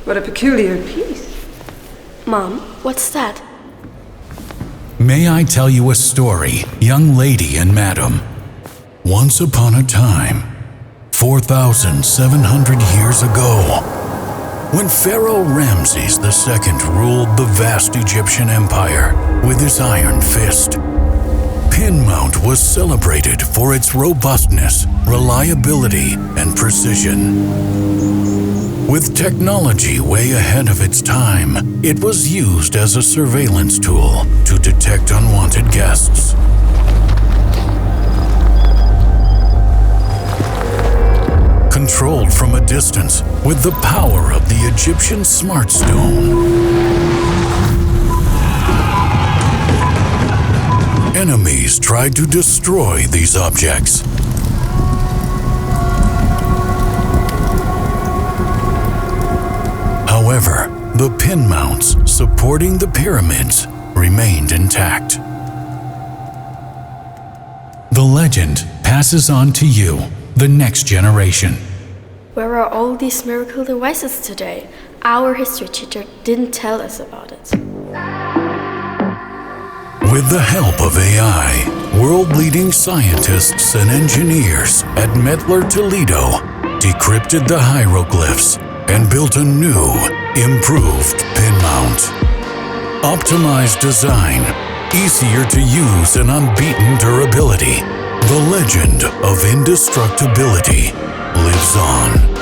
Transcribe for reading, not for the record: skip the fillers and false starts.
What a peculiar piece. Mom, what's that? May I tell you a story, young lady and madam? Once upon a time, 4,700 years ago, when Pharaoh Ramses II ruled the vast Egyptian empire with his iron fist, PinMount was celebrated for its robustness, reliability, and precision. With technology way ahead of its time, it was used as a surveillance tool to detect unwanted guests. Controlled from a distance with the power of the Egyptian Smart Stone. Enemies tried to destroy these objects. However, the pin mounts supporting the pyramids remained intact. The legend passes on to you, the next generation. Where are all these miracle devices today? Our history teacher didn't tell us about it. With the help of AI, world-leading scientists and engineers at METTLER Toledo decrypted the hieroglyphs and built a new, improved pin mount. Optimized design, easier to use and unbeaten durability. The legend of indestructibility lives on.